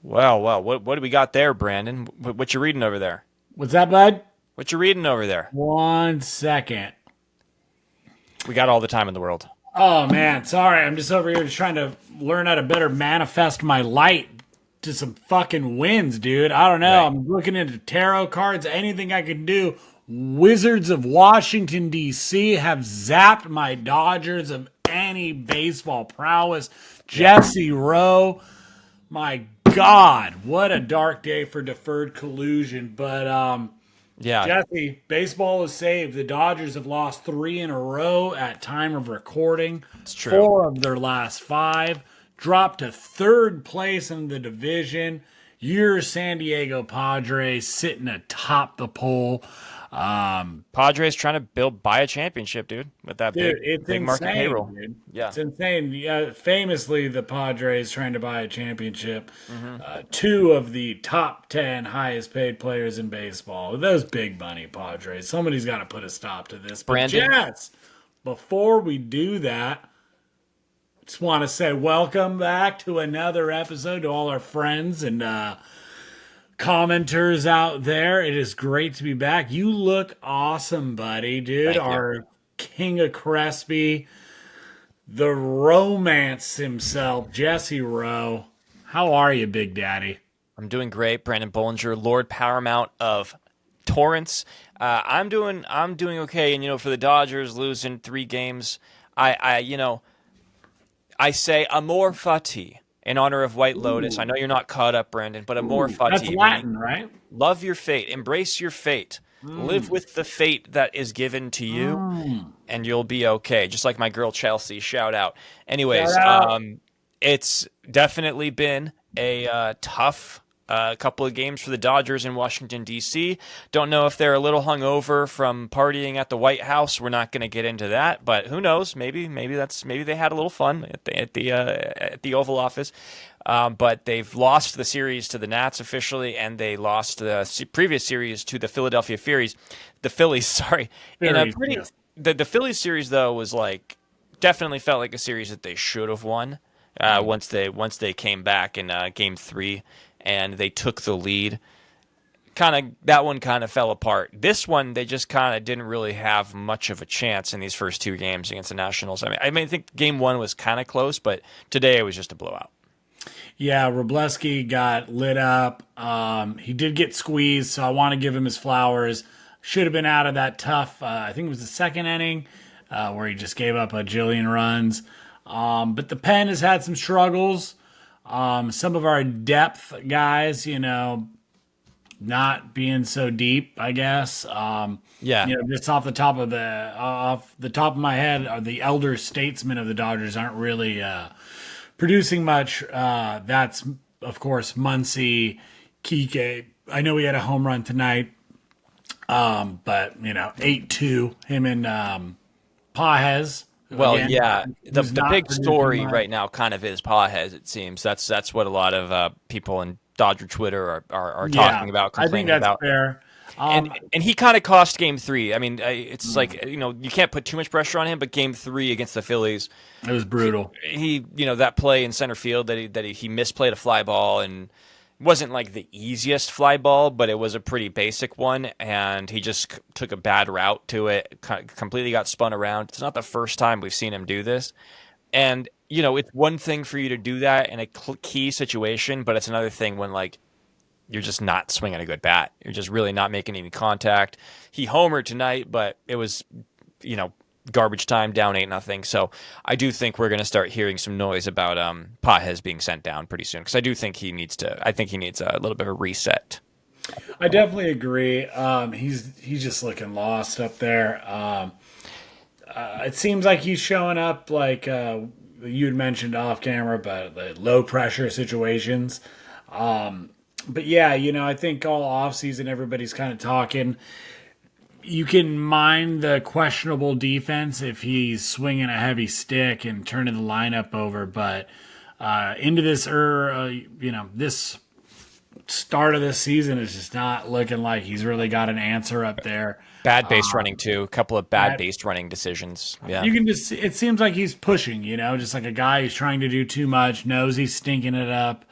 Well. What do we got there, Brandon? What you reading over there? What's that, bud? What you reading over there? 1 second. We got all the time in the world. Oh man, sorry. I'm just over here just trying to learn how to better manifest my light to some fucking wins, dude. I don't know. Right. I'm looking into tarot cards, anything I can do. Wizards of Washington D.C. have zapped my Dodgers of any baseball prowess. Jesse Rowe, my God, what a dark day for deferred collusion. But Yeah, Jesse, baseball is saved. The Dodgers have lost three in a row at time of recording. it's true. Four of their last five. Dropped to third place in the division. Your San Diego Padres sitting atop the poll. Padres trying to buy a championship, dude, with that Dude, it's big market insane, payroll. dude. Yeah. It's insane. Yeah, famously, the Padres trying to buy a championship. hmm Two of the top 10 highest paid players in baseball. Those big money Padres. Somebody's got to put a stop to this. But Brandon. Jets, before we do that, just want to say welcome back to another episode to all our friends and commenters out there. It is great to be back. You look awesome, buddy, dude. Thank you. Our King of Crespi, the romance himself, Jesse Rowe. How are you, Big Daddy? I'm doing great, Brandon Bollinger, Lord Paramount of Torrance. I'm doing okay, and for the Dodgers losing 3 games, I say amor fati in honor of White Lotus. I know you're not caught up, Brandon, but amor That's fati, meaning Latin, right? love your fate, embrace your fate, live with the fate that is given to you, and you'll be okay. Just like my girl Chelsea, shout out. Shout Anyways, out. it's definitely been a tough couple of games for the Dodgers in Washington D.C. Don't know if they're a little hungover from partying at the White House. We're not going to get into that, but who knows? Maybe they had a little fun at the Oval Office. But they've lost the series to the Nats officially, and they lost the previous series to the Philadelphia Phillies. The Phillies, sorry, in a Very, pretty. yeah. The Phillies series though was like definitely felt like a series that they should have won. Once they came back in Game 3 and they took the lead, that one kind of fell apart. This one they just kind of didn't really have much of a chance in these first 2 games against the Nationals. I think Game 1 was kind of close, but today it was just a blowout. Yeah, Robleski got lit up. He did get squeezed, so I want to give him his flowers. Should have been out of that tough, I think it was the second inning, where he just gave up a jillion runs. But the pen has had some struggles. Some of our depth guys, not being so deep, I guess. Yeah, Just off the top of my head, the elder statesmen of the Dodgers aren't really producing much. That's of course Muncy, Kike. I know he had a home run tonight, but 8-2 him and Pajes. well, Again, yeah. The who's the not big producing story much. right now kind of is Pajes. It seems that's what a lot of people in Dodger Twitter are Yeah, talking about, I think complaining that's about. fair. And he kind of cost Game 3. I mean, it's like you can't put too much pressure on him, but Game 3 against the Phillies, It was brutal. he that play in center field that he misplayed a fly ball, and wasn't like the easiest fly ball, but it was a pretty basic one, and he just took a bad route to it, completely got spun around. It's not the first time we've seen him do this, and it's one thing for you to do that in a key situation, but it's another thing when like you're just not swinging a good bat. You're just really not making any contact. He homered tonight, but it was, garbage time, down 8-0. So I do think we're going to start hearing some noise about Pajes being sent down pretty soon, because I do think he needs to. I think he needs a little bit of a reset. I definitely agree. He's just looking lost up there. It seems like he's showing up like you had mentioned off camera, but the low pressure situations. But yeah, I think all offseason everybody's kind of talking. You can mind the questionable defense if he's swinging a heavy stick and turning the lineup over, but into this start of this season is just not looking like he's really got an answer up there. Bad base running too. A couple of bad That- base running decisions. Yeah. You can just, it seems like he's pushing, just like a guy who's trying to do too much, knows he's stinking it up.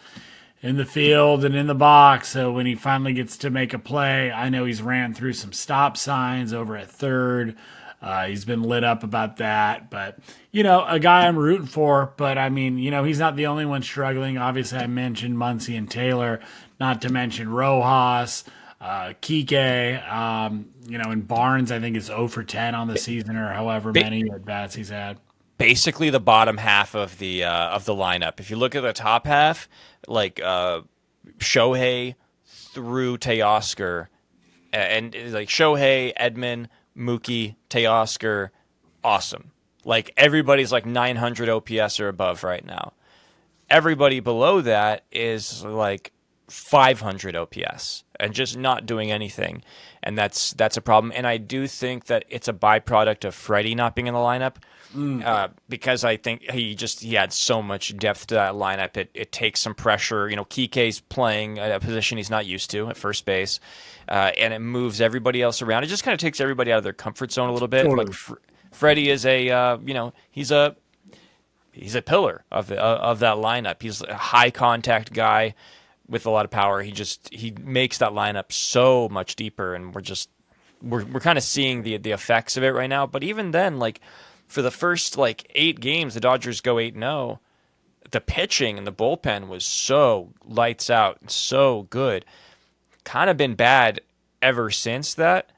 in the field and in the box. So when he finally gets to make a play, I know he's ran through some stop signs over at third. He's been lit up about that. But, a guy I'm rooting for. But, I mean, he's not the only one struggling. Obviously, I mentioned Muncy and Taylor, not to mention Rojas, Kike, and Barnes, I think, is 0 for 10 on the season or however many at bats he's had. Basically the bottom half of the lineup. If you look at the top half, like Shohei through Teoscar, and like Shohei, Edman, Mookie, Teoscar, awesome. Like everybody's like 900 OPS or above right now. Everybody below that is like 500 OPS and just not doing anything, and that's a problem. And I do think that it's a byproduct of Freddie not being in the lineup. Because I think he had so much depth to that lineup. It takes some pressure. Kike's playing at a position he's not used to at first base, and it moves everybody else around. It just kind of takes everybody out of their comfort zone a little bit. Totally. Like Freddie is he's a pillar of that lineup. He's a high contact guy with a lot of power. He makes that lineup so much deeper, and we're kind of seeing the effects of it right now. But even then, like, for the first 8 games, the Dodgers go 8-0. The pitching and the bullpen was so lights out and so good. Kind of been bad ever since that.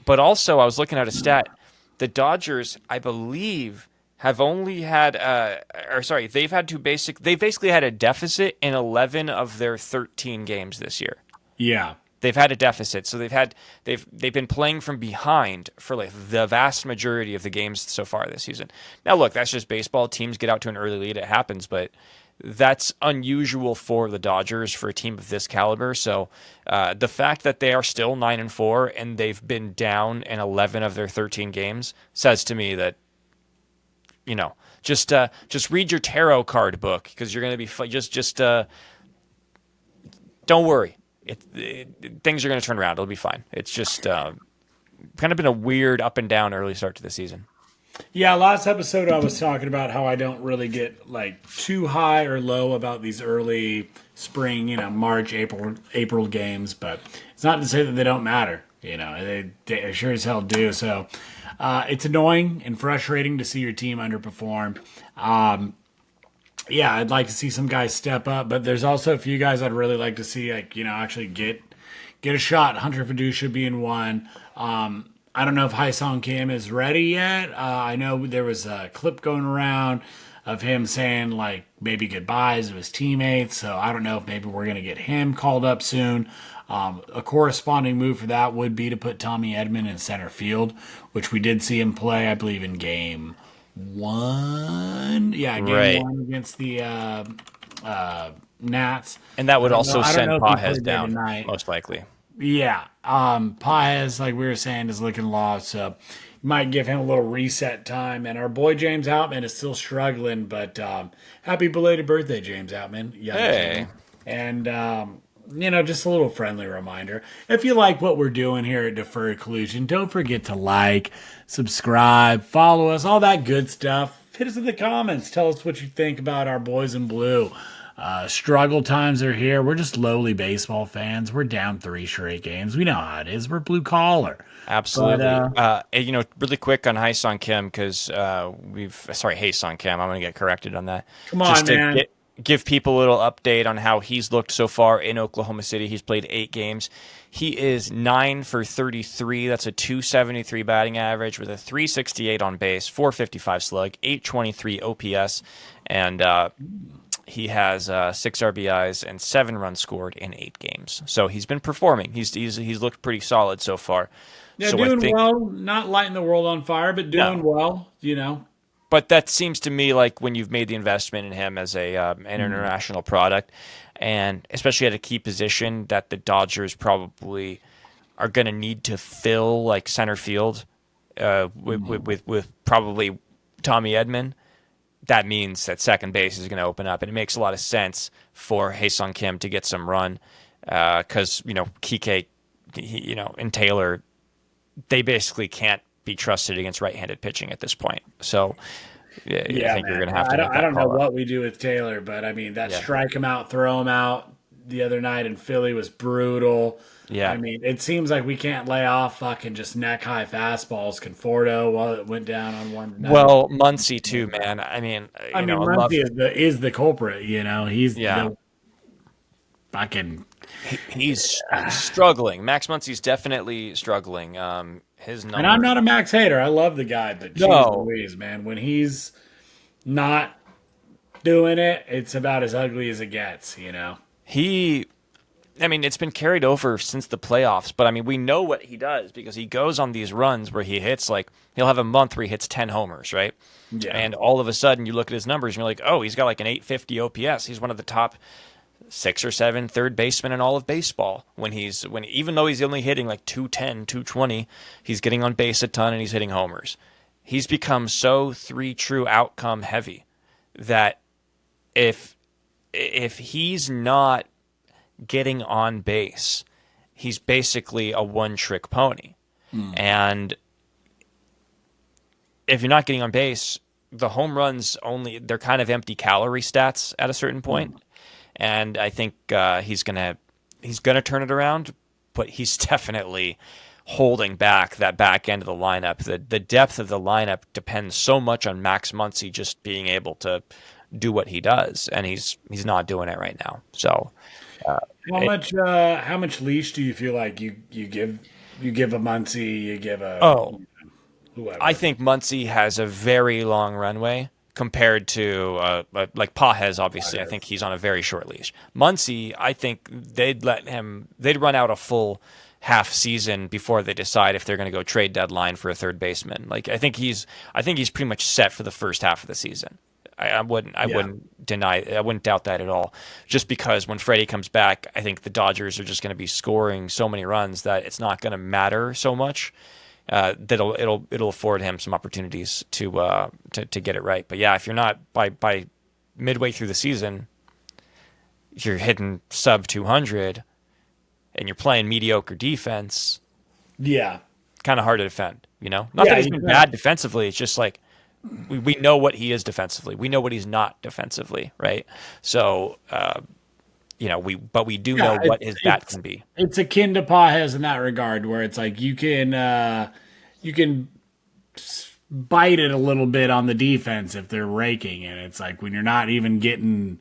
But also, I was looking at a stat. The Dodgers, I believe, have only had they've basically had a deficit in 11 of their 13 games this year. Yeah. They've had a deficit, so they've been playing from behind for the vast majority of the games so far this season. Now, look, that's just baseball. Teams get out to an early lead; it happens, but that's unusual for the Dodgers for a team of this caliber. So, the fact that they are still 9-4 and they've been down in 11 of their 13 games says to me that just read your tarot card book, because you're going to be don't worry. Things are going to turn around. It'll be fine. It's just kind of been a weird up and down early start to the season. Yeah, last episode I was talking about how I don't really get too high or low about these early spring, March, April games, but it's not to say that they don't matter. They sure as hell do. So it's annoying and frustrating to see your team underperform. Yeah, I'd like to see some guys step up, but there's also a few guys I'd really like to see, actually get a shot. Hunter Fiducia being one. I don't know if Song Kim is ready yet. I know there was a clip going around of him saying maybe goodbyes to his teammates. So I don't know if maybe we're going to get him called up soon. A corresponding move for that would be to put Tommy Edman in center field, which we did see him play, I believe, in game 1. Yeah, game 1 against the Nats. And that would also send Pajes down, most likely. Yeah. Pajes, like we were saying, is looking lost, so you might give him a little reset time. And our boy James Outman is still struggling, but happy belated birthday, James Outman. Hey. And, just a little friendly reminder. If you like what we're doing here at Deferred Collusion, don't forget to subscribe, follow us, all that good stuff. Hit us in the comments. Tell us what you think about our boys in blue. Struggle times are here. We're just lowly baseball fans. We're down 3 straight games. We know how it is. We're blue collar. Absolutely. But, really quick on Song Kim, because Song Kim. I'm going to get corrected on that. Come on, man. Give people a little update on how he's looked so far in Oklahoma City. He's played 8 games. He is 9 for 33. That's a 273 batting average with a 368 on base, 455 slug, 823 OPS, and he has 6 RBIs and 7 runs scored in 8 games. So he's been performing. He's looked pretty solid so far. Yeah, so doing well. Not lighting the world on fire, but doing well. But that seems to me like when you've made the investment in him as an international product, and especially at a key position that the Dodgers probably are going to need to fill, like center field, with probably Tommy Edman. That means that second base is going to open up, and it makes a lot of sense for Song Kim to get some run, because Kike, and Taylor, they basically can't be trusted against right-handed pitching at this point. So I think you're going to have to. I don't know what we do with Taylor, but I mean, strike him out, throw him out, the other night in Philly was brutal. Yeah. I mean, it seems like we can't lay off fucking just neck high fastballs. Conforto, while it went down on one tonight. Well, Muncy too, man. I mean, I mean, I love. Muncy is the culprit. He's Yeah. the fucking. He's struggling. Max Muncy's definitely struggling. His And I'm numbers. not a Max hater. I love the guy, but geez No, Louise, man, when he's not doing it, it's about as ugly as it gets. he. I mean, it's been carried over since the playoffs, but I mean, we know what he does because he goes on these runs where he hits like he'll have a month where he hits 10 homers, right? Yeah. And all of a sudden, you look at his numbers and you're like, oh, he's got like an 850 OPS. He's one of the top 6 or 7 third basemen in all of baseball. Even though he's only hitting like 210, 220, he's getting on base a ton and he's hitting homers. He's become so 3 true outcome heavy that if he's not getting on base, he's basically a one-trick pony. And if you're not getting on base, the home runs they're kind of empty calorie stats at a certain point. And I think he's gonna turn it around, but he's definitely holding back that back end of the lineup. The depth of the lineup depends so much on Max Muncy just being able to do what he does, and he's not doing it right now. So How much leash do you feel like you give a Muncie, you give a oh, whoever? I think Muncy has a very long runway compared to like Pajes. Obviously, I think he's on a very short leash. Muncy, I think they'd run out a full half season before they decide if they're going to go trade deadline for a third baseman. Like I think he's pretty much set for the first half of the season. I wouldn't doubt that at all. Just because when Freddie comes back, I think the Dodgers are just going to be scoring so many runs that it's not going to matter so much. That it'll afford him some opportunities to get it right. But yeah, if you're not by midway through the season, if you're hitting sub 200 and you're playing mediocre defense, Yeah. kind of hard to defend. Not that he's been bad defensively. It's just like we know what he is defensively. We know what he's not defensively, right? So we do know what his bat can be. It's akin to Pajes in that regard, where it's like you can bite it a little bit on the defense if they're raking, and it's like when you're not even getting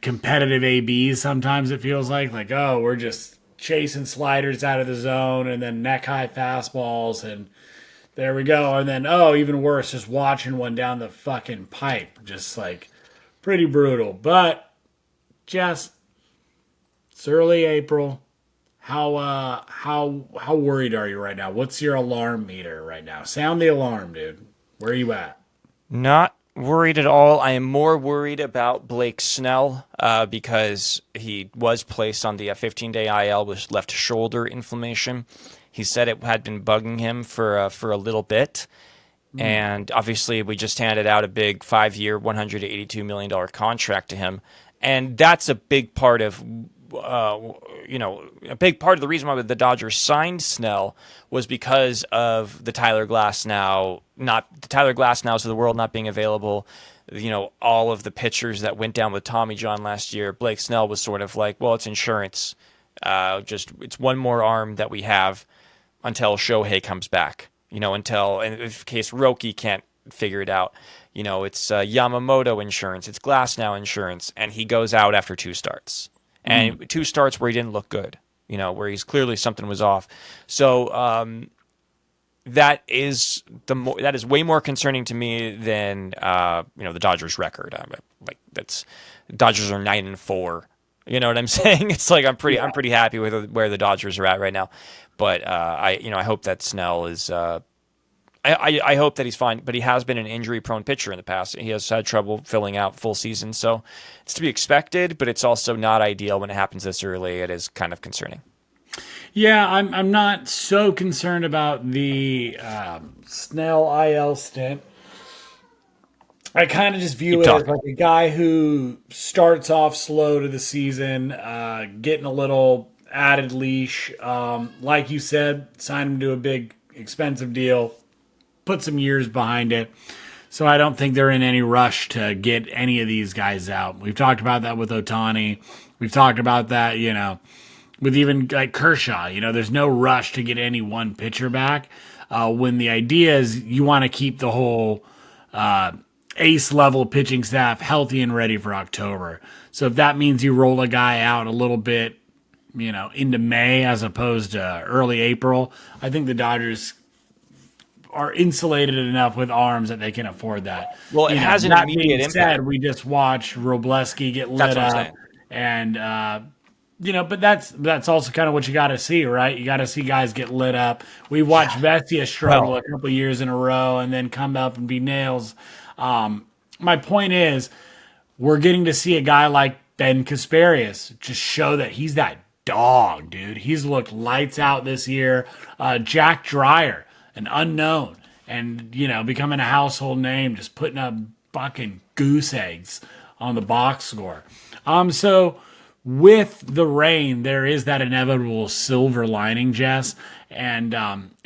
competitive ABs. Sometimes it feels like oh, we're just chasing sliders out of the zone and then neck high fastballs, and there we go. And then even worse, just watching one down the fucking pipe, just like pretty brutal. But just it's early April. How worried are you right now? What's your alarm meter right now? Sound the alarm, dude. Where are you at? Not worried at all. I am more worried about Blake Snell because he was placed on the 15-day IL with left shoulder inflammation. He said it had been bugging him for a little bit. And obviously we just handed out a big 5-year, $182 million contract to him. And that's a big part of the reason why the Dodgers signed Snell was because of the Tyler Glasnows of the world not being available. All of the pitchers that went down with Tommy John last year. Blake Snell was sort of like, well, it's insurance. It's one more arm that we have until Shohei comes back. In case Roki can't figure it out. It's Yamamoto insurance. It's Glasnow insurance. And he goes out after 2 starts. And 2 starts where he didn't look good, where he's clearly something was off. So that is way more concerning to me than the Dodgers' record. Dodgers are 9-4. You know what I'm saying? It's like I'm pretty happy with where the Dodgers are at right now. But I hope that Snell is. I hope that he's fine, but he has been an injury-prone pitcher in the past. He has had trouble filling out full season, so it's to be expected, but it's also not ideal when it happens this early. It is kind of concerning. Yeah, I'm not so concerned about the Snell IL stint. I kind of just view it as like a guy who starts off slow to the season, getting a little added leash. Like you said, sign him to a big, expensive deal. Put some years behind it. So I don't think they're in any rush to get any of these guys out. We've talked about that with Ohtani. We've talked about that, with even like Kershaw. There's no rush to get any one pitcher back. When the idea is you want to keep the whole ace level pitching staff healthy and ready for October. So if that means you roll a guy out a little bit, into May as opposed to early April, I think the Dodgers are insulated enough with arms that they can afford that. Well, it has an that immediate being impact. said, we just watched Robleski get lit That's what I'm up, saying. and but that's also kind of what you got to see, right? You got to see guys get lit up. We watched Vestia struggle a couple years in a row and then come up and be nails. My point is, we're getting to see a guy like Ben Kasparius just show that he's that dog, dude. He's looked lights out this year. Jack Dreyer, an unknown, and becoming a household name, just putting up fucking goose eggs on the box score. So with the rain, there is that inevitable silver lining, Jess, and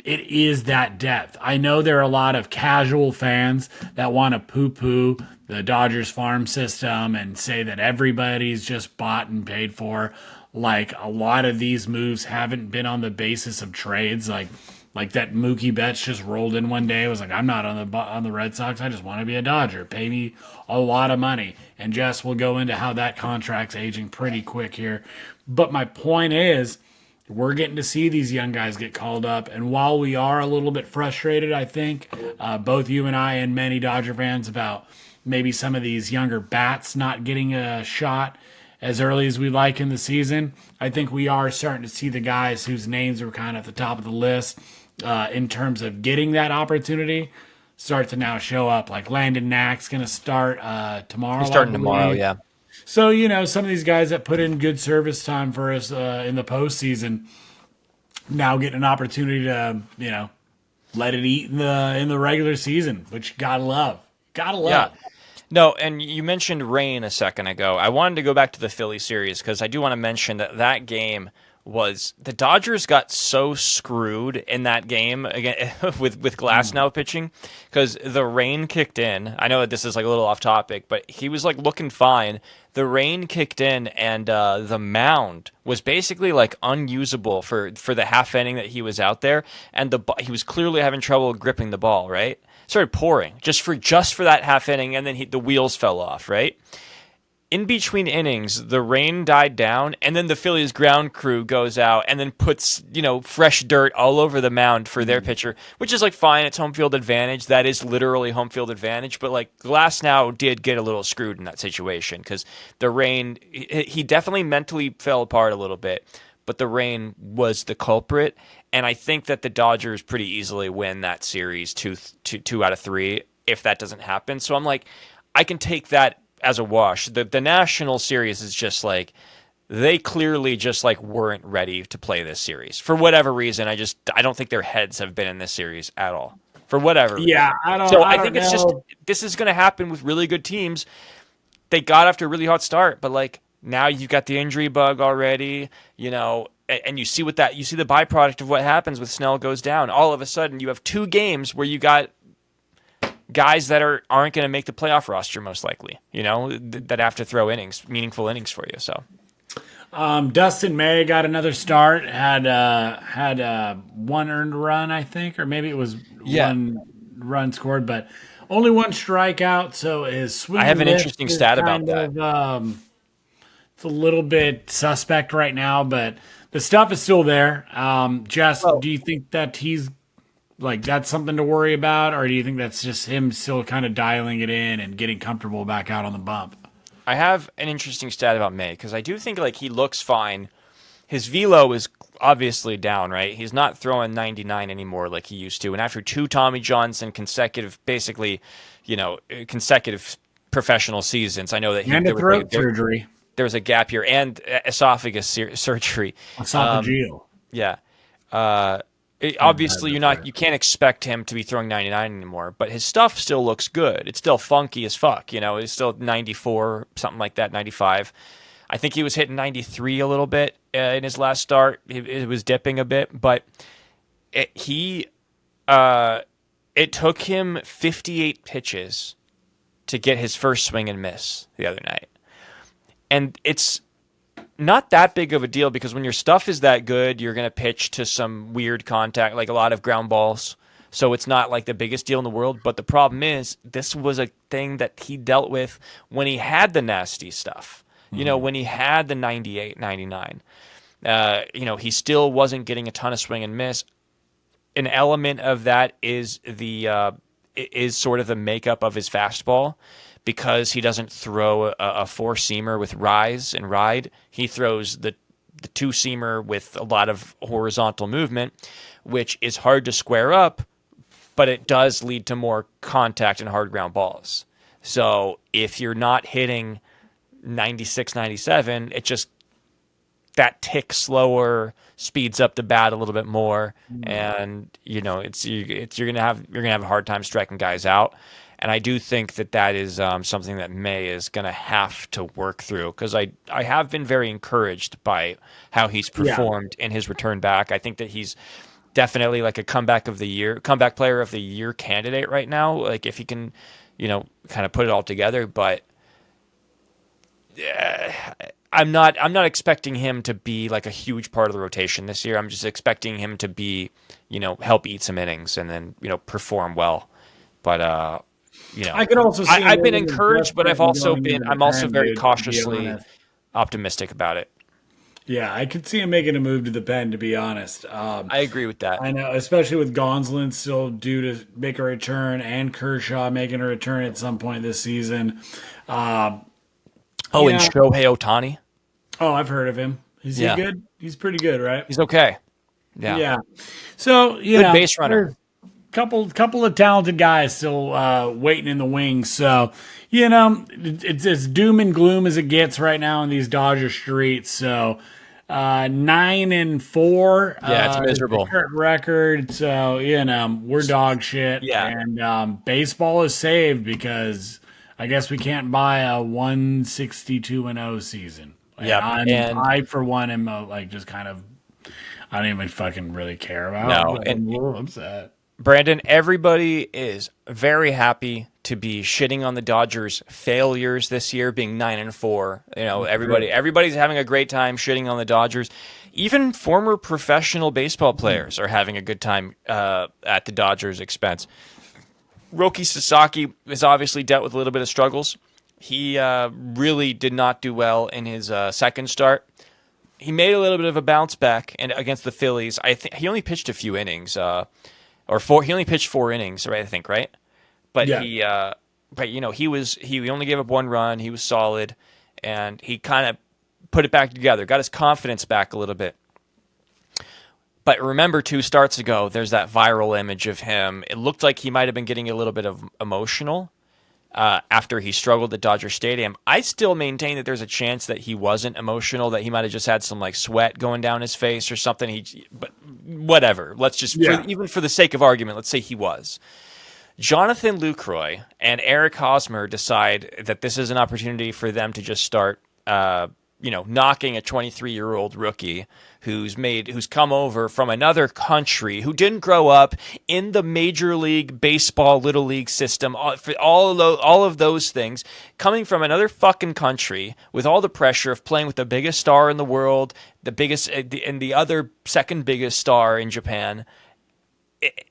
it is that depth. I know there are a lot of casual fans that want to poo-poo the Dodgers farm system and say that everybody's just bought and paid for. Like, a lot of these moves haven't been on the basis of trades. Like that Mookie Betts just rolled in one day. It was like, I'm not on the Red Sox. I just want to be a Dodger. Pay me a lot of money. And Jess will go into how that contract's aging pretty quick here. But my point is, we're getting to see these young guys get called up. And while we are a little bit frustrated, I think, both you and I and many Dodger fans about maybe some of these younger bats not getting a shot as early as we like in the season, I think we are starting to see the guys whose names were kind of at the top of the list in terms of getting that opportunity start to now show up. Like Landon Knack's going to start tomorrow. He's starting tomorrow, yeah. So, some of these guys that put in good service time for us in the postseason now get an opportunity to, let it eat in the regular season, which you gotta love. Gotta love. Yeah. No, and you mentioned rain a second ago. I wanted to go back to the Philly series because I do want to mention that game was the Dodgers got so screwed in that game again with Glasnow pitching because the rain kicked in. I know that this is like a little off topic, but he was like looking fine. The rain kicked in and the mound was basically like unusable for the half inning that he was out there, and he was clearly having trouble gripping the ball. Right, started pouring just for that half inning, and then the wheels fell off. Right. In between innings, the rain died down, and then the Phillies ground crew goes out and then puts, fresh dirt all over the mound for their pitcher, which is like fine. It's home field advantage. That is literally home field advantage. But like Glasnow did get a little screwed in that situation because the rain, he definitely mentally fell apart a little bit, but the rain was the culprit. And I think that the Dodgers pretty easily win that series two out of three if that doesn't happen. So I'm like, I can take that as a wash. The National Series is just like, they clearly just like weren't ready to play this series for whatever reason. I don't think their heads have been in this series at all for whatever reason. Yeah, I think it's just, this is going to happen with really good teams. They got after a really hot start, but like now you've got the injury bug already, and you see the byproduct of what happens with Snell goes down. All of a sudden you have 2 games where you got guys that aren't going to make the playoff roster most likely, that have to throw meaningful innings for you. So, Dustin May got another start. Had one earned run, I think, or maybe it was one run scored, but only one strikeout. So his swing. I have an interesting stat about that. It's a little bit suspect right now, but the stuff is still there. Jess, do you think that he's like that's something to worry about, or do you think that's just him still kind of dialing it in and getting comfortable back out on the bump? I have an interesting stat about May because I do think like he looks fine. His velo is obviously down, right? He's not throwing 99 anymore like he used to. And after 2 Tommy Johnson consecutive professional seasons, I know that and a throat surgery. There was a gap here and esophagus surgery. Esophageal. Yeah. Obviously, you can't expect him to be throwing 99 anymore, but his stuff still looks good. It's still funky as fuck. It's still 94, something like that, 95. I think he was hitting 93 a little bit in his last start. It was dipping a bit, but he It took him 58 pitches to get his first swing and miss the other night. And it's not that big of a deal because when your stuff is that good, you're going to pitch to some weird contact, like a lot of ground balls. So it's not like the biggest deal in the world. But the problem is, this was a thing that he dealt with when he had the nasty stuff. When he had the 98, 99. He still wasn't getting a ton of swing and miss. An element of that is is sort of the makeup of his fastball. Because he doesn't throw a four-seamer with rise and ride, he throws the two-seamer with a lot of horizontal movement, which is hard to square up, but it does lead to more contact and hard ground balls. So if you're not hitting 96, 97, it just that tick slower speeds up the bat a little bit more, and you're gonna have a hard time striking guys out. And I do think that is something that May is going to have to work through because I have been very encouraged by how he's performed in his return back. I think that he's definitely like a comeback player of the year candidate right now. Like if he can, kind of put it all together. But I'm not expecting him to be like a huge part of the rotation this year. I'm just expecting him to be, help eat some innings and then perform well. But I could also see I've been encouraged, but I'm also very to cautiously optimistic about it. Yeah, I could see him making a move to the pen, to be honest. I agree with that. I know, especially with Gonsolin still due to make a return and Kershaw making a return at some point this season. And Shohei Ohtani? Oh, I've heard of him. Is he good? He's pretty good, right? He's okay. Yeah. Yeah. So, good base runner. Couple of talented guys still waiting in the wings. So, it's as doom and gloom as it gets right now in these Dodger streets. So, 9-4. Yeah, it's miserable. Current record. So, we're dog shit. Yeah. And baseball is saved because I guess we can't buy a 162-0 season. Yeah. I, for one, am just kind of, I don't even fucking really care about it. I'm a little upset. Branden, everybody is very happy to be shitting on the Dodgers' failures this year, being 9-4. Everybody's having a great time shitting on the Dodgers. Even former professional baseball players are having a good time at the Dodgers' expense. Roki Sasaki has obviously dealt with a little bit of struggles. He really did not do well in his second start. He made a little bit of a bounce back and against the Phillies. I think he only pitched a few innings. He only pitched 4 innings, right? I think, right? But he only gave up 1 run. He was solid, and he kind of put it back together, got his confidence back a little bit. But remember, 2 starts ago, there's that viral image of him. It looked like he might have been getting a little bit of emotional after he struggled at Dodger Stadium. I still maintain that there's a chance that he wasn't emotional, that he might have just had some sweat going down his face or something. But whatever. Let's just, even for the sake of argument, let's say he was. Jonathan Lucroy and Eric Hosmer decide that this is an opportunity for them to just start, knocking a 23-year-old rookie who's come over from another country, who didn't grow up in the Major League Baseball, Little League system, all of those things, coming from another fucking country with all the pressure of playing with the biggest star in the world, and the other second biggest star in Japan.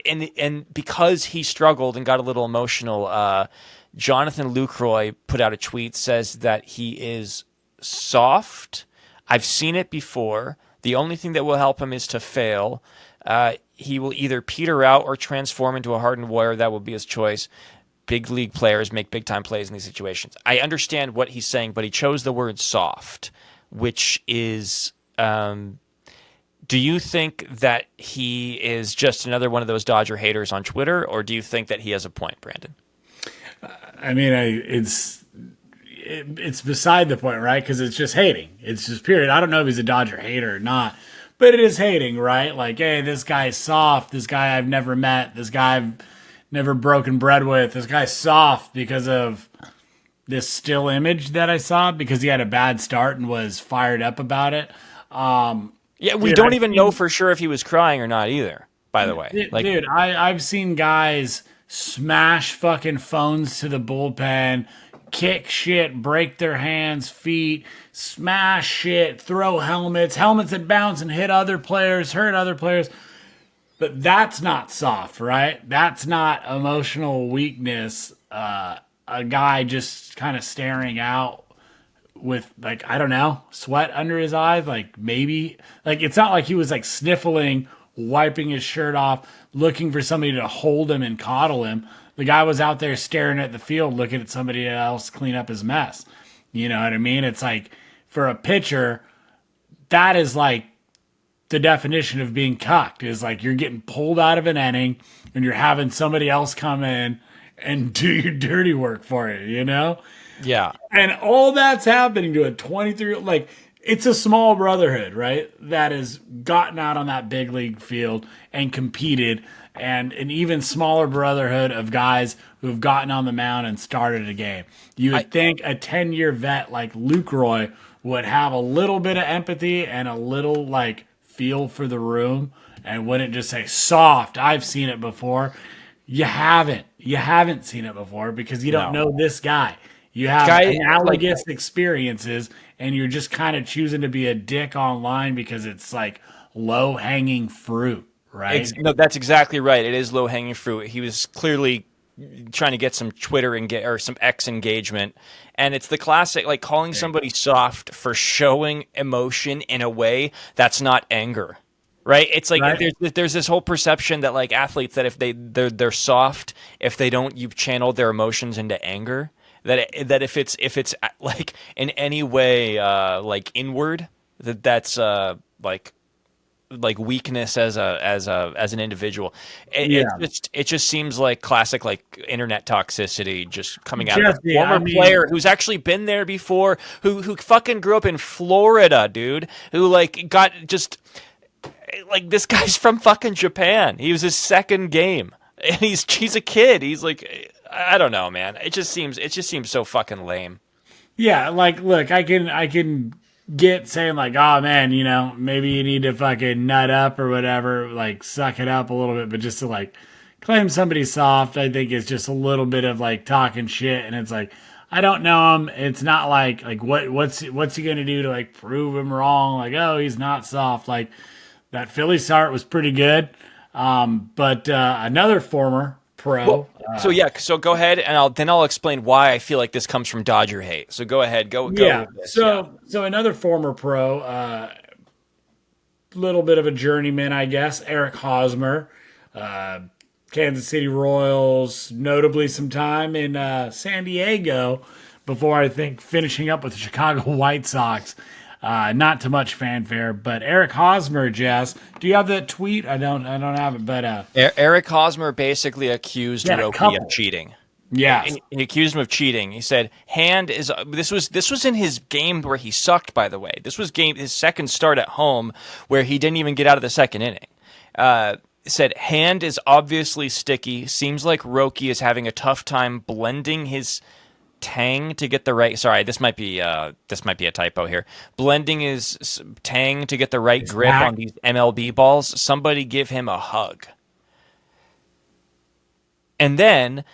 And because he struggled and got a little emotional, Jonathan Lucroy put out a tweet, says that he is soft. I've seen it before. The only thing that will help him is to fail. He will either peter out or transform into a hardened warrior. That will be his choice. Big league players make big time plays in these situations. I understand what he's saying, but he chose the word soft, which is... do you think that he is just another one of those Dodger haters on Twitter, or do you think that he has a point, Branden? I mean, it's beside the point, right? Because it's just hating. It's just period. I don't know if he's a Dodger hater or not, but it is hating, right? Like, hey, this guy's soft. This guy I've never met. This guy I've never broken bread with. This guy's soft because of this still image that I saw because he had a bad start and was fired up about it. We don't even know for sure if he was crying or not either, by the way. I've seen guys smash fucking phones to the bullpen, kick shit, break their hands, feet, smash shit, throw helmets that bounce and hit other players, hurt other players. But that's not soft, right? That's not emotional weakness. A guy just kind of staring out with, like, I don't know, sweat under his eyes. Like, maybe, like, it's not like he was like sniffling, wiping his shirt off, looking for somebody to hold him and coddle him. The guy was out there staring at the field, looking at somebody else clean up his mess. You know what I mean? It's like, for a pitcher, that is like the definition of being cucked, is like you're getting pulled out of an inning and you're having somebody else come in and do your dirty work for you, you know? Yeah. And all that's happening to a 23, like, it's a small brotherhood, right? That has gotten out on that big league field and competed, and an even smaller brotherhood of guys who have gotten on the mound and started a game. You would think a 10-year vet like Lucroy would have a little bit of empathy and a little, like, feel for the room and wouldn't just say soft. I've seen it before. You haven't. You haven't seen it before because you don't know this guy. You have analogous experiences, and you're just kind of choosing to be a dick online because it's like low-hanging fruit, right? No, that's exactly right. It is low-hanging fruit. He was clearly trying to get some Twitter or some X engagement, and it's the classic, like, calling somebody soft for showing emotion in a way that's not anger, right? It's like there's this whole perception that, like, athletes, that if they're soft, if they don't, you've channeled their emotions into anger. That if it's like in any way like inward, that's like weakness as an individual. It just seems like classic, like, internet toxicity just coming out of a former player who's actually been there before, who fucking grew up in Florida, dude, who, like, got just, like, this guy's from fucking Japan. He was his second game, and he's a kid. He's like, I don't know, man. It just seems so fucking lame. Yeah, like, look, I can get saying, like, oh man, you know, maybe you need to fucking nut up or whatever, like, suck it up a little bit, but just to, like, claim somebody soft, I think is just a little bit of, like, talking shit. And it's like, I don't know him. It's not like what's he gonna do to, like, prove him wrong? Like, oh, he's not soft. Like, that Philly start was pretty good, but another former pro. So go ahead, and I'll explain why I feel like this comes from Dodger hate. So go ahead, go. Yeah. So another former pro, little bit of a journeyman, I guess. Eric Hosmer, Kansas City Royals, notably some time in San Diego before, I think, finishing up with the Chicago White Sox. Not too much fanfare, but Eric Hosmer, Jess, do you have that tweet? I don't have it, but Eric Hosmer basically accused Roki of cheating. Yeah, he accused him of cheating. He said, "Hand is." This was in his game where he sucked. By the way, this was his second start at home where he didn't even get out of the second inning. Said, "Hand is obviously sticky. Seems like Roki is having a tough time blending his tang to get the right." Sorry, this might be a typo here. Blending his tang to get the right grip on these MLB balls. Somebody give him a hug. And then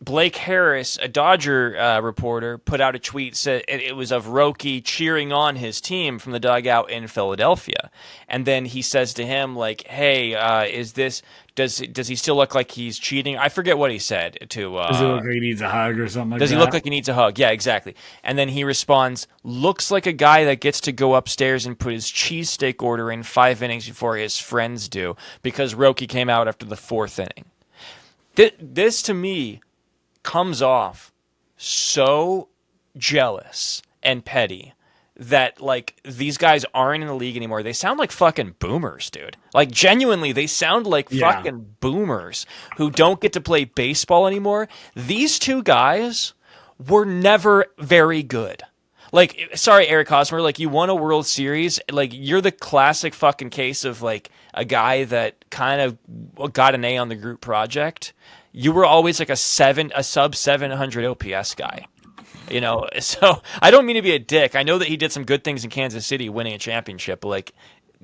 Blake Harris, a Dodger reporter, put out a tweet, said it was of Roki cheering on his team from the dugout in Philadelphia. And then he says to him, like, "Hey, does he still look like he's cheating?" I forget what he said to. Does he look like he needs a hug or something like that? Does he look like he needs a hug? Yeah, exactly. And then he responds, "Looks like a guy that gets to go upstairs and put his cheesesteak order in 5 innings before his friends do," because Roki came out after the 4th inning. This to me comes off so jealous and petty that, like, these guys aren't in the league anymore. They sound like fucking boomers, dude. Like, genuinely, they sound like fucking boomers who don't get to play baseball anymore. These two guys were never very good. Like, sorry, Eric Hosmer, like, you won a World Series. Like, you're the classic fucking case of, like, a guy that kind of got an A on the group project. You were always like a sub 700 OPS guy, you know? So I don't mean to be a dick. I know that he did some good things in Kansas City winning a championship, but, like,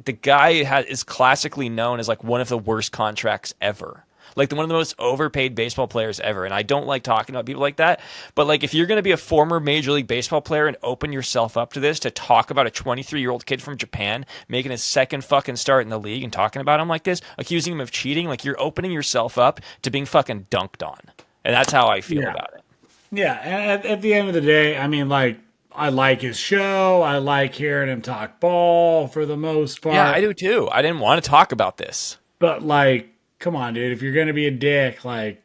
the guy is classically known as, like, one of the worst contracts ever. like one of the most overpaid baseball players ever. And I don't like talking about people like that. But like, if you're going to be a former Major League Baseball player and open yourself up to this, to talk about a 23-year-old kid from Japan making his second fucking start in the league and talking about him like this, accusing him of cheating, like you're opening yourself up to being fucking dunked on. And that's how I feel Yeah. about it. Yeah, and at the end of the day, I mean, like, I like his show. I like hearing him talk ball for the most Yeah, I part. do too. I didn't want to talk about this. But, like, come on, dude. If you're going to be a dick, like,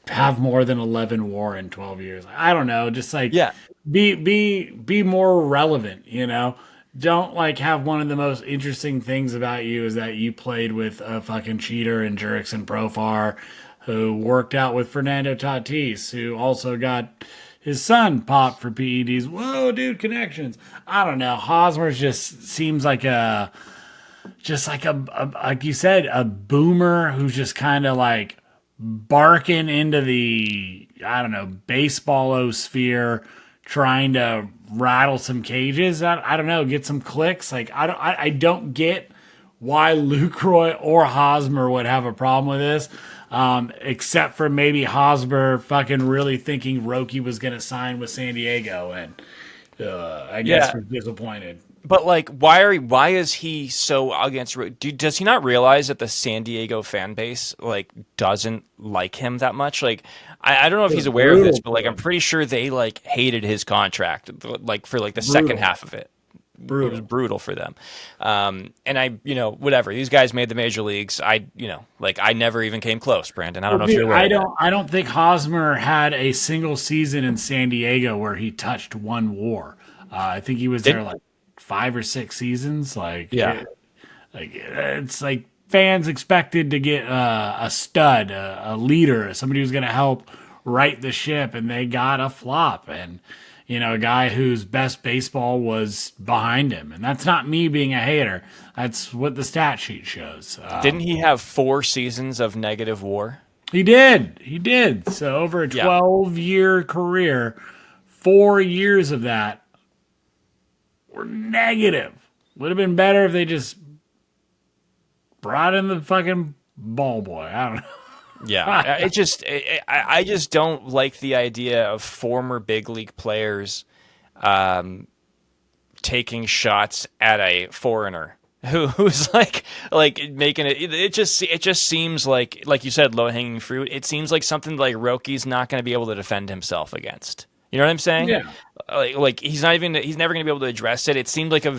have more than 11 WAR in 12 years. I don't know. Just, like, Yeah. be more relevant, you know? Don't, like, have one of the most interesting things about you is that you played with a fucking cheater in Jurickson Profar who worked out with Fernando Tatis, who also got his son popped for PEDs. Whoa, dude, connections. I don't know. Hosmer just seems like like you said, a boomer who's just kind of like barking into the, I don't know, baseball sphere, trying to rattle some cages. I don't know, get some clicks. Like I don't get why Lucroy or Hosmer would have a problem with this. Except for maybe Hosmer fucking really thinking Roki was going to sign with San Diego, and I guess Yeah. was disappointed. But like, why is he so against? Does he not realize that the San Diego fan base like doesn't like him that much? Like, I don't know if he's It's aware of this, brutal but for like, I'm him. pretty sure they like hated his contract, like for like the second Brutal, half of it. It was brutal. brutal for them. And I, whatever. These guys made the major leagues. Like I never even came close, Brandon. I don't Well, know if dude, you're aware of that. I don't think Hosmer had a single season in San Diego where he touched one WAR. I think he was there Did like 5 or 6 seasons. Yeah. Like it's like fans expected to get a stud, a leader, somebody who's going to help right the ship, and they got a flop, and a guy whose best baseball was behind him, and that's not me being a hater. That's what the stat sheet shows. Didn't he have 4 seasons of negative WAR? He did. So over a Yeah. 12-year career, 4 years of that were negative. Would have been better if they just brought in the fucking ball boy. I don't know. Yeah, I just don't like the idea of former big league players taking shots at a foreigner who's like making it. It just seems like you said, low hanging fruit. It seems like something like Roki's not going to be able to defend himself against. You know what I'm saying? Yeah. Like he's never going to be able to address it. It seemed like a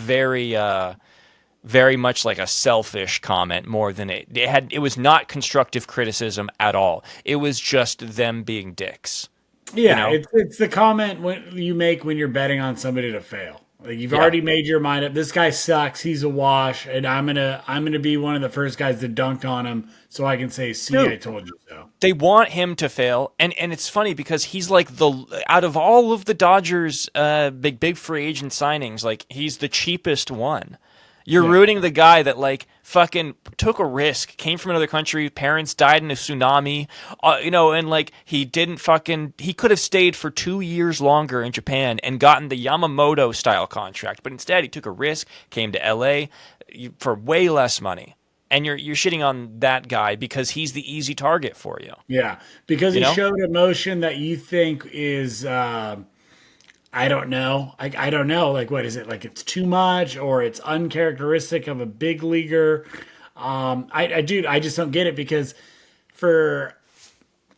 very much like a selfish comment more than it was not constructive criticism at all. It was just them being dicks, you Yeah, know? it's the comment when you make when you're betting on somebody to fail. Like you've Yeah. already made your mind up. This guy sucks. He's a wash, and I'm gonna be one of the first guys that dunked on him, so I can say, "See, I Dude, told you so." they want him to fail, and it's funny because he's like the out of all of the Dodgers big free agent signings, like he's the cheapest one. You're Yeah, rooting the guy that like fucking took a risk, came from another country, parents died in a tsunami, and like he could have stayed for 2 years longer in Japan and gotten the Yamamoto style contract, but instead he took a risk, came to LA for way less money, and you're shitting on that guy because he's the easy target for you. yeah, because You he know? showed emotion that you think is. I don't know. I don't know. Like, what is it? Like, it's too much or it's uncharacteristic of a big leaguer. Dude, I just don't get it because forever,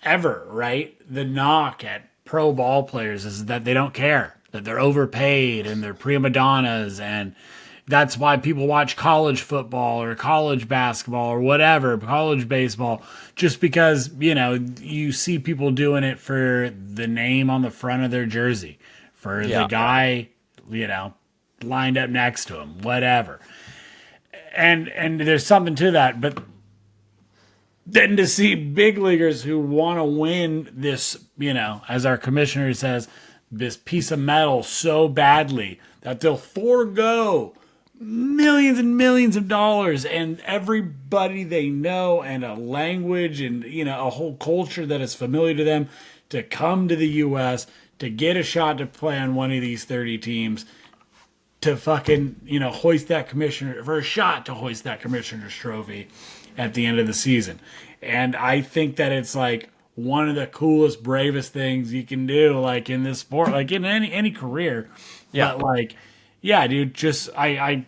right? The knock at pro ball players is that they don't care, that they're overpaid and they're prima donnas. And that's why people watch college football or college basketball or whatever, college baseball, just because, you see people doing it for the name on the front of their jersey, for the Yeah. guy, lined up next to him, whatever. And there's something to that, but then to see big leaguers who want to win this, as our commissioner says, this piece of metal so badly that they'll forego millions and millions of dollars and everybody they know and a language and a whole culture that is familiar to them to come to the US to get a shot to play on one of these 30 teams to fucking hoist that commissioner for a shot to hoist that commissioner's trophy. at the end of the season. And I think that it's like one of the coolest, bravest things you can do, like in this sport, like in any career. Yeah. But like, yeah, dude, just I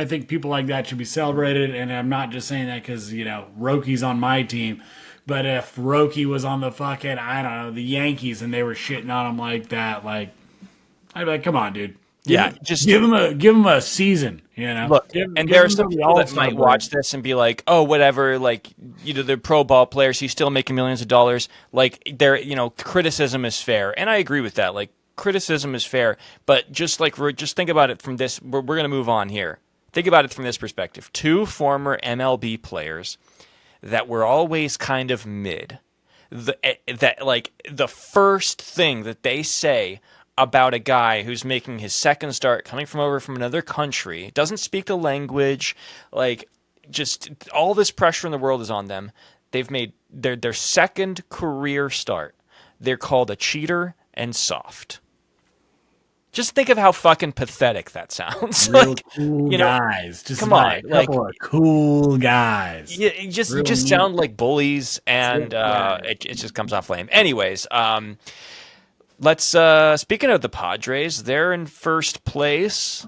think people like that should be celebrated, and I'm not just saying that because Roki's on my team, but if Roki was on the fucking I don't know the Yankees and they were shitting on him like that, like I'd be like, come on, dude, Yeah, just give him a season, look. give, And give there are him some the people that All-Star might break. watch this and be like, "Oh, whatever." Like, they're pro ball players. He's still making millions of dollars. Like, criticism is fair, and I agree with that. Like, criticism is fair, but just think about it from this. We're gonna move on here. Think about it from this perspective. Two former MLB players that were always kind of mid. The first thing that they say about a guy who's making his second start, coming from over from another country, doesn't speak the language, like just all this pressure in the world is on them. They've made their second career start. They're called a cheater and soft. Just think of how fucking pathetic that sounds. Real Like, cool guys, just come my on, like couple of cool guys, you real just neat. sound like bullies, and Yeah. it just comes off lame. Anyways, let's speaking of the Padres, they're in first place.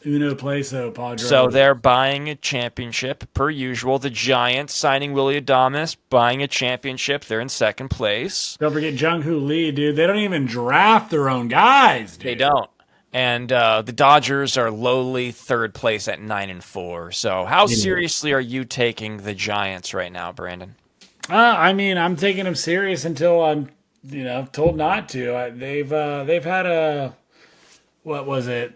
Uno Pleso, Padres. So they're buying a championship per usual. The Giants signing Willie Adames, buying a championship. They're in second place. Don't forget Jung-Hoo Lee, dude. They don't even draft their own guys, dude. They don't. And the Dodgers are lowly third place at 9-4. So how seriously are you taking the Giants right now, Brandon? I mean, I'm taking them serious until I'm, told not to. They've had a what was it?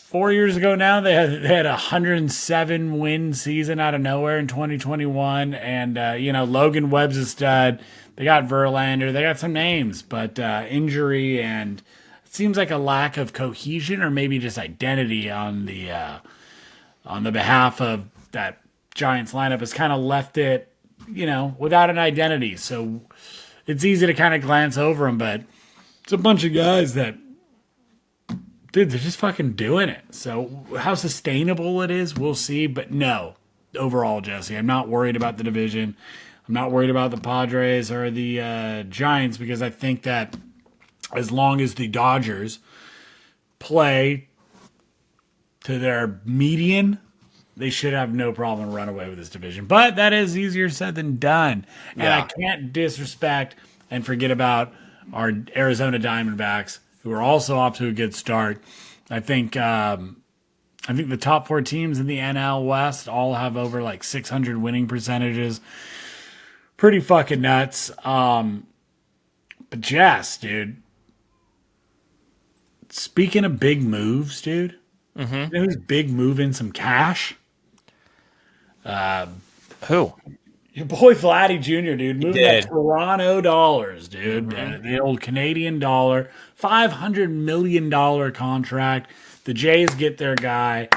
4 years ago now, they had a 107 win season out of nowhere in 2021, and Logan Webb's a stud. They got Verlander, they got some names, but injury and it seems like a lack of cohesion or maybe just identity on the behalf of that Giants lineup has kind of left it, without an identity. So it's easy to kind of glance over them, but it's a bunch of guys that. Dude, they're just fucking doing it. So how sustainable it is, we'll see. But no, overall, Jesse, I'm not worried about the division. I'm not worried about the Padres or the Giants because I think that as long as the Dodgers play to their median, they should have no problem run away with this division. But that is easier said than done. And Yeah. I can't disrespect and forget about our Arizona Diamondbacks, who are also off to a good start. I think the top four teams in the NL West all have over like 600 winning percentages. Pretty fucking nuts. But Jess, dude. Speaking of big moves, dude. You know who's big moving some cash? Who? Your boy Vladdy Jr., dude, moving did. that Toronto dollars, dude. The old Canadian dollar, $500 million contract. The Jays get their guy.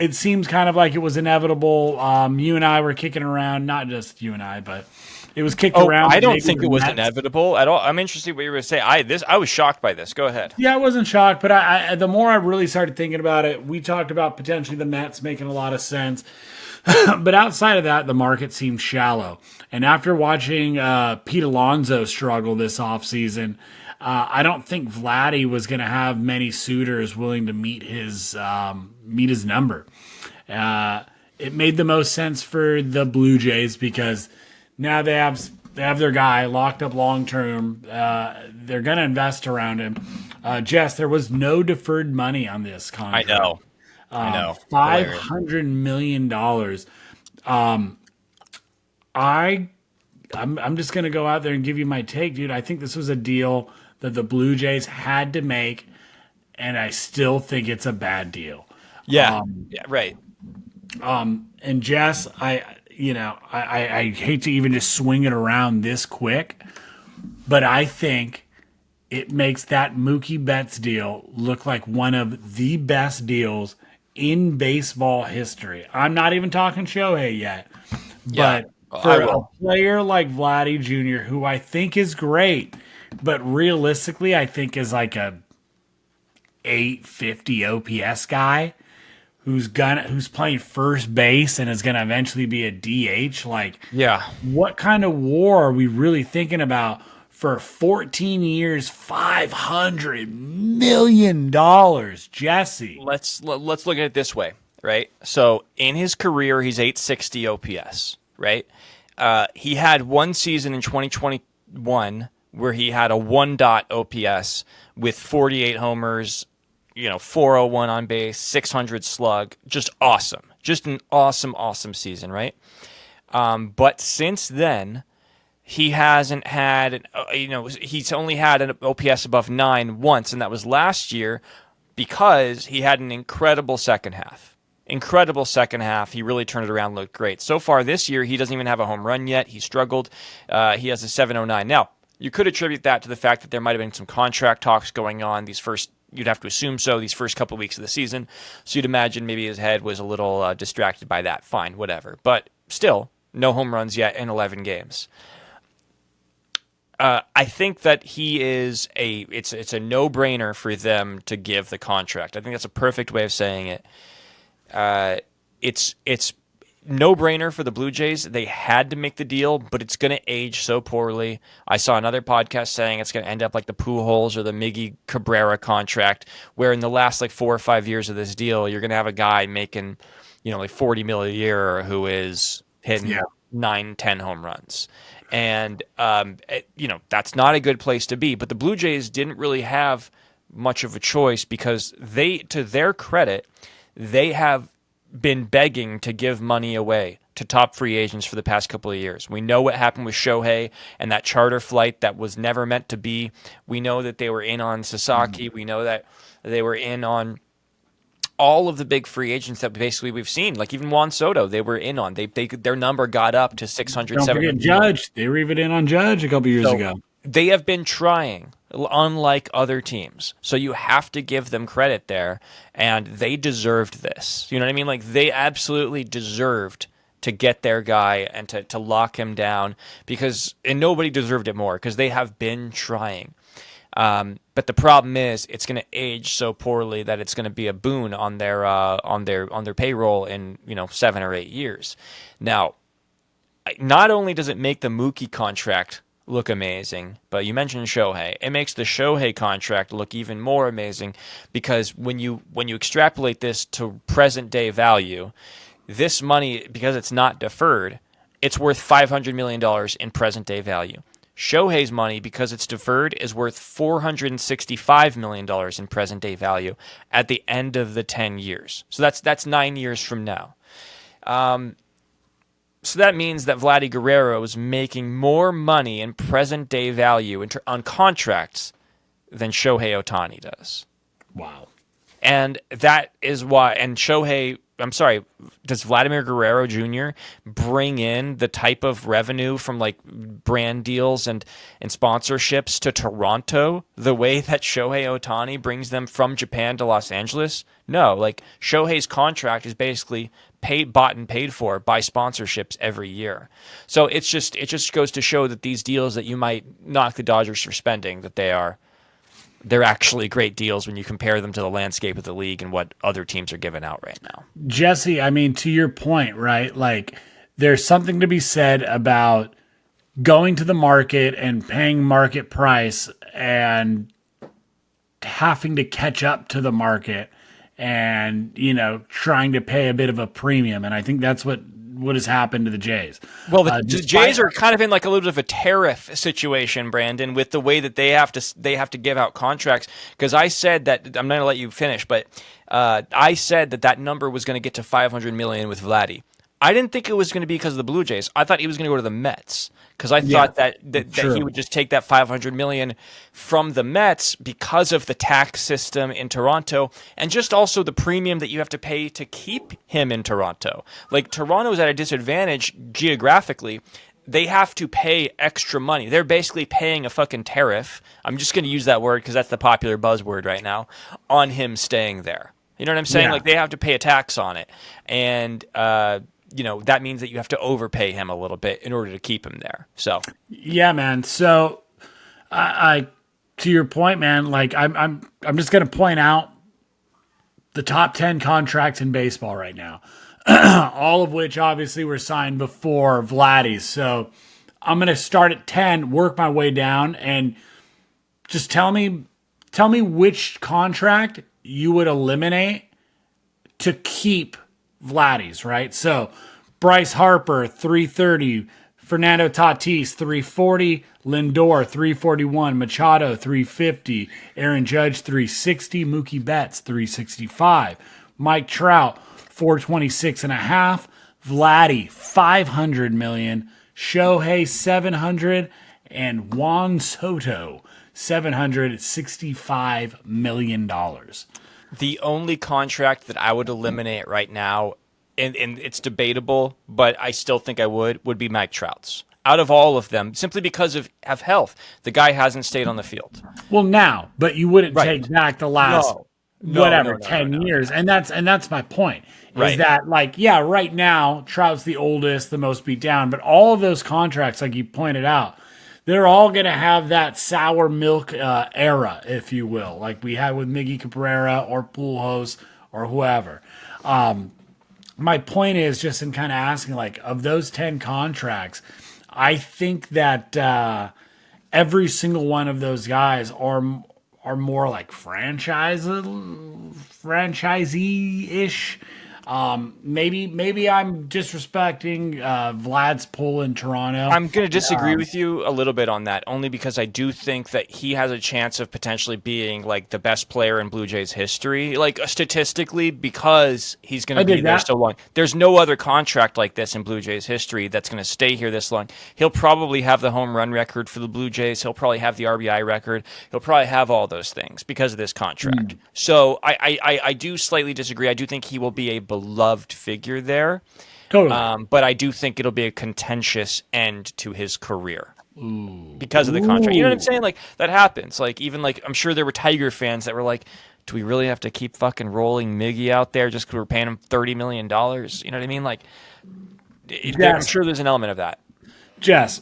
It seems kind of like it was inevitable. You and I were kicking around, not just you and I, but it was kicked around. I don't Maybe think the it was Mets. inevitable at all. I'm interested in what you were going to say. I was shocked by this. Go ahead. Yeah, I wasn't shocked, but I the more I really started thinking about it, we talked about potentially the Mets making a lot of sense. But outside of that, the market seemed shallow. And after watching Pete Alonso struggle this offseason, I don't think Vladdy was going to have many suitors willing to meet his number. It made the most sense for the Blue Jays because now they have their guy locked up long term. They're going to invest around him. Jess, there was no deferred money on this contract. I know. $500 million. I'm just gonna go out there and give you my take, dude. I think this was a deal that the Blue Jays had to make, and I still think it's a bad deal. Yeah, right. And Jess, I hate to even just swing it around this quick, but I think it makes that Mookie Betts deal look like one of the best deals in baseball history. I'm not even talking Shohei yet, Yeah, but I for a will. player like Vladdy Jr., who I think is great, but realistically I think is like a 850 OPS guy, who's playing first base and is gonna eventually be a DH. Like, Yeah. what kind of war are we really thinking about for 14 years, $500 million, Jesse? Let's look at it this way, right? So in his career, he's 860 OPS, right? He had one season in 2021 where he had a 1 OPS with 48 homers, 401 on base, 600 slug, just awesome, just an awesome season, right? But since then, he hasn't had, he's only had an OPS above 9 once, and that was last year because he had an incredible second half. Incredible second half. He really turned it around, looked great. So far this year, he doesn't even have a home run yet. He struggled. He has a 709. Now, you could attribute that to the fact that there might have been some contract talks going on you'd have to assume so, these first couple of weeks of the season. So you'd imagine maybe his head was a little distracted by that. Fine, whatever. But still, no home runs yet in 11 games. I think that it's a no-brainer for them to give the contract. I think that's a perfect way of saying it. It's no-brainer for the Blue Jays. They had to make the deal, but it's going to age so poorly. I saw another podcast saying it's going to end up like the Pujols or the Miggy Cabrera contract, where in the last 4 or 5 years of this deal, you're going to have a guy making, like $40 million a year who is hitting 9-10 home runs. And, that's not a good place to be. But the Blue Jays didn't really have much of a choice because to their credit, they have been begging to give money away to top free agents for the past couple of years. We know what happened with Shohei and that charter flight that was never meant to be. We know that they were in on Sasaki. We know that they were in on all of the big free agents that basically we've seen, like even Juan Soto, they were in on. Their number got up to 600, Don't forget Judge. They were even in on Judge a couple years ago. They have been trying, unlike other teams. So you have to give them credit there, and they deserved this. You know what I mean? They absolutely deserved to get their guy and to lock him down and nobody deserved it more because they have been trying. But the problem is, it's going to age so poorly that it's going to be a boon on their payroll in 7 or 8 years. Now, not only does it make the Mookie contract look amazing, but you mentioned Shohei. It makes the Shohei contract look even more amazing because when you extrapolate this to present day value, this money, because it's not deferred, it's worth $500 million in present day value. Shohei's money, because it's deferred, is worth $465 million in present-day value at the end of the 10 years. So that's 9 years from now. So that means that Vladimir Guerrero is making more money in present-day value on contracts than Shohei Ohtani does. Wow. And that is why, does Vladimir Guerrero Jr. bring in the type of revenue from brand deals and sponsorships to Toronto the way that Shohei Ohtani brings them from Japan to Los Angeles? No, Shohei's contract is basically bought and paid for by sponsorships every year. So it just goes to show that these deals that you might knock the Dodgers for spending, that they're actually great deals when you compare them to the landscape of the league and what other teams are giving out right now. Jesse, I mean, to your point, right? There's something to be said about going to the market and paying market price and having to catch up to the market and, trying to pay a bit of a premium. And I think that's what has happened to the Jays. Well, the Jays are kind of in a little bit of a tariff situation, Branden, with the way that they have to give out contracts. Because I said that I'm not going to let you finish, but I said that number was going to get to $500 million with Vladdy. I didn't think it was going to be because of the Blue Jays. I thought he was going to go to the Mets because I thought that he would just take that $500 million from the Mets because of the tax system in Toronto and just also the premium that you have to pay to keep him in Toronto. Toronto's at a disadvantage geographically. They have to pay extra money. They're basically paying a fucking tariff. I'm just going to use that word because that's the popular buzzword right now on him staying there. You know what I'm saying? Yeah. They have to pay a tax on it. And, that means that you have to overpay him a little bit in order to keep him there. So yeah, man. So I to your point, man. I'm just gonna point out the top 10 contracts in baseball right now, all of which obviously were signed before Vladdy's. So I'm going to start at 10, work my way down, and just tell me which contract you would eliminate to keep Vladdy's, right? So Bryce Harper, 330, Fernando Tatis, 340, Lindor, 341, Machado, 350, Aaron Judge, 360, Mookie Betts, 365, Mike Trout, 426 and a half, Vladdy, 500 million, Shohei, 700, and Juan Soto, $765 million. The only contract that I would eliminate right now, and it's debatable, but I still think I would be Mike Trout's. Out of all of them, simply because of health. The guy hasn't stayed on the field. Well, now, but you wouldn't Right. take back the last No, 10 years. And that's my point. Is Right. that right now, Trout's the oldest, the most beat down, but all of those contracts, like you pointed out, they're all going to have that sour milk era, if you will, like we had with Miggy Cabrera or Pujols or whoever. My point is just in kind of asking, like, of those 10 contracts, I think that every single one of those guys are more like franchisee-ish. Maybe I'm disrespecting Vlad's pull in Toronto. I'm going to disagree with you a little bit on that, only because I do think that he has a chance of potentially being like the best player in Blue Jays history, like statistically, because he's going to be there so long. There's no other contract like this in Blue Jays history that's going to stay here this long. He'll probably have the home run record for the Blue Jays. He'll probably have the RBI record. He'll probably have all those things because of this contract. So I do slightly disagree. I do think he will be a beloved figure there. Totally. But I do think it'll be a contentious end to his career because of the contract. You know what I'm saying? Like, that happens. Like, even like, I'm sure there were Tiger fans that were like, do we really have to keep fucking rolling Miggy out there just because we're paying him $30 million? You know what I mean? Like, I'm sure there's an element of that. Jess,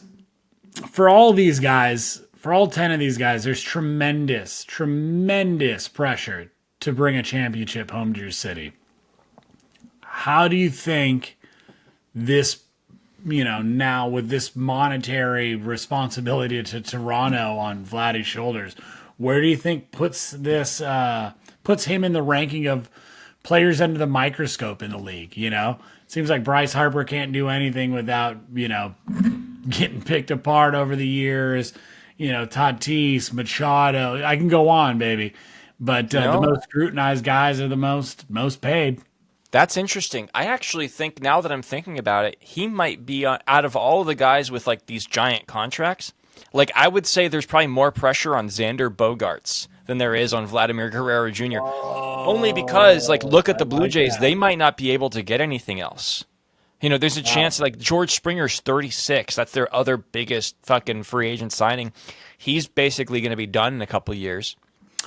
for all these guys, for all 10 of these guys, there's tremendous pressure to bring a championship home to your city. How do you think this, now with this monetary responsibility to Toronto on Vladdy's shoulders, where do you think puts him in the ranking of players under the microscope in the league? It seems like Bryce Harper can't do anything without, getting picked apart over the years. Tatis, Machado, I can go on, baby. But the most scrutinized guys are the most paid. That's interesting. I actually think, now that I'm thinking about it, he might be out of all of the guys with like these giant contracts. Like, I would say there's probably more pressure on Xander Bogaerts than there is on Vladimir Guerrero Jr. Only because, like, look at the Blue Jays; they might not be able to get anything else. There's a chance, like, George Springer's 36. That's their other biggest fucking free agent signing. He's basically going to be done in a couple of years.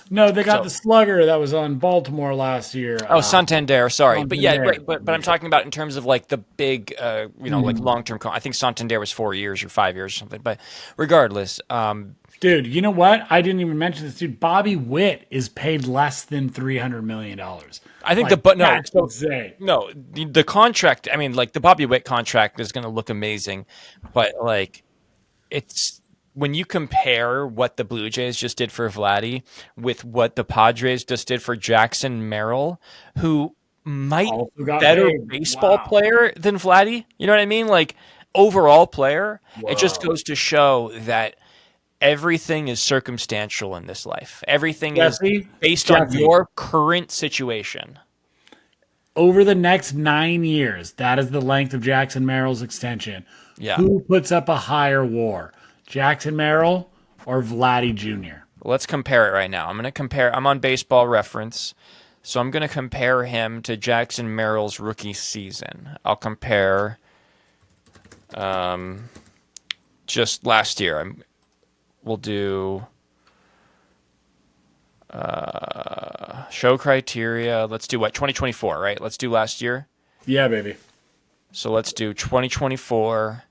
No, they got the slugger that was on Baltimore last year. Oh, Santander, sorry. But yeah, right, but I'm talking about in terms of like the big, like long-term. I think Santander was 4 years or 5 years or something. But regardless, dude, you know what? I didn't even mention this, dude. Bobby Witt is paid less than $300 million. I think the contract. I mean, like the Bobby Witt contract is going to look amazing, but like it's. When you compare what the Blue Jays just did for Vladdy with what the Padres just did for Jackson Merrill, who might be a better baseball player than Vladdy, you know what I mean? Like, overall player, it just goes to show that everything is circumstantial in this life. Everything is based on your current situation. Over the next 9 years, that is the length of Jackson Merrill's extension. Yeah. Who puts up a higher WAR? Jackson Merrill or Vladdy Jr.? Let's compare it right now. I'm on Baseball Reference, so I'm going to compare him to Jackson Merrill's rookie season. I'll compare just last year. We'll do show criteria. Let's do 2024, right? Let's do last year. Yeah, baby. So let's do 2024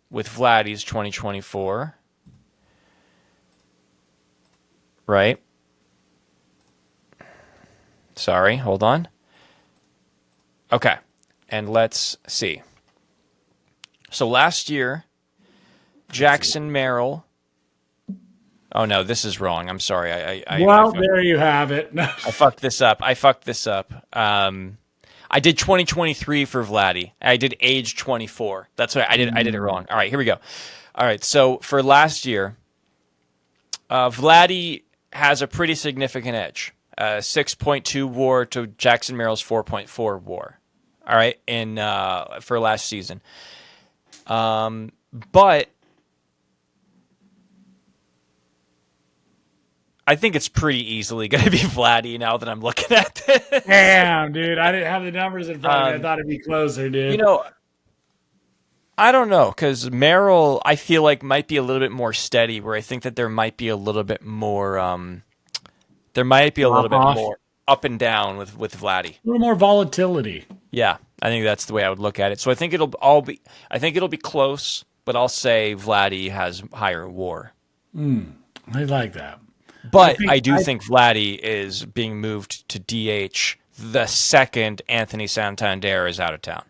with Vladdy's 2024. Right? Sorry, hold on. Okay, and let's see. So last year, Jackson Merrill. Oh no, this is wrong. I'm sorry. Well, there you have it. I fucked this up. I did 2023 for Vladdy. I did age 24. That's what I did. I did it wrong. All right, here we go. All right, so for last year, Vladdy has a pretty significant edge. 6.2 WAR to Jackson Merrill's 4.4 WAR. All right, in for last season. But I think it's pretty easily going to be Vladdy now that I'm looking at this. Damn, dude. I didn't have the numbers in front of me. I thought it'd be closer, dude. You know, I don't know, because Merrill, I feel like, might be a little bit more steady, where I think that there might be a little bit more, more up and down with Vladdy. A little more volatility. Yeah, I think that's the way I would look at it. So I think it'll be close, but I'll say Vladdy has higher WAR. I like that. But I do think Vladdy is being moved to DH the second Anthony Santander is out of town.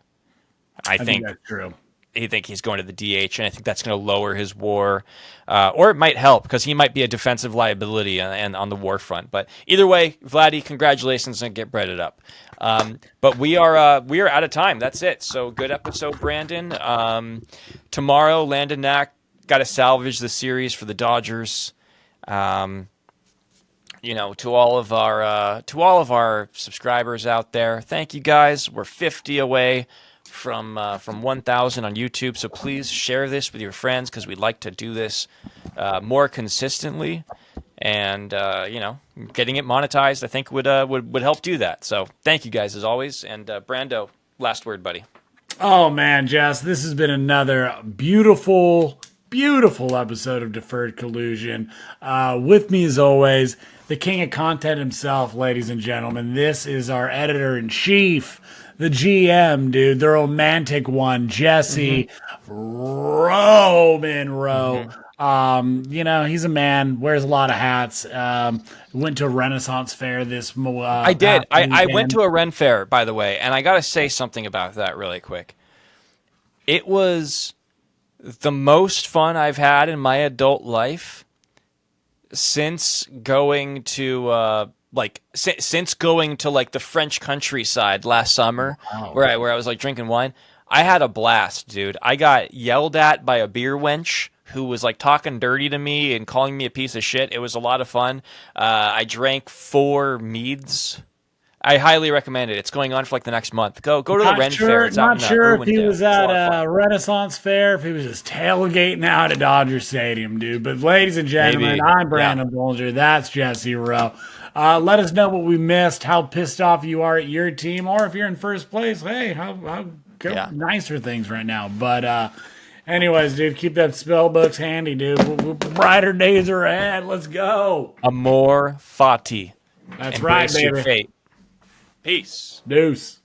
I think that's true. I think he's going to the DH, and I think that's going to lower his WAR, or it might help because he might be a defensive liability and on the WAR front. But either way, Vladdy, congratulations and get breaded up. But we are out of time. That's it. So good episode, Branden. Tomorrow, Landon Knack got to salvage the series for the Dodgers. To all of our subscribers out there, thank you guys. We're 50 away from 1,000 on YouTube, so please share this with your friends because we'd like to do this more consistently, and getting it monetized, I think would help do that. So thank you guys as always, and Brando, last word, buddy. Oh man, Jess, this has been another beautiful episode of Deferred Collusion. With me as always, the king of content himself, ladies and gentlemen. This is our editor-in-chief, the GM, dude, the romantic one, Jesse Roman Rowe. He's a man, wears a lot of hats. Went to a Renaissance fair this I did. I went to a Ren fair, by the way, and I got to say something about that really quick. It was the most fun I've had in my adult life since going to since going to like the French countryside last summer, where I was like drinking wine. I had a blast, dude. I got yelled at by a beer wench who was like talking dirty to me and calling me a piece of shit. It was a lot of fun. I drank 4 meads. I highly recommend it. It's going on for like the next month. Go to the Ren Fair. It's not sure if he was at a Renaissance Fair, if he was just tailgating out at Dodger Stadium, dude. But ladies and gentlemen, I'm Branden Bolger. That's Jesse Rowe. Let us know what we missed, how pissed off you are at your team, or if you're in first place, hey, how nicer things right now. But anyways, dude, keep that spell books handy, dude. Brighter days are ahead. Let's go. Amor fati. That's Embrace right, baby. Your fate. Peace. Deuce.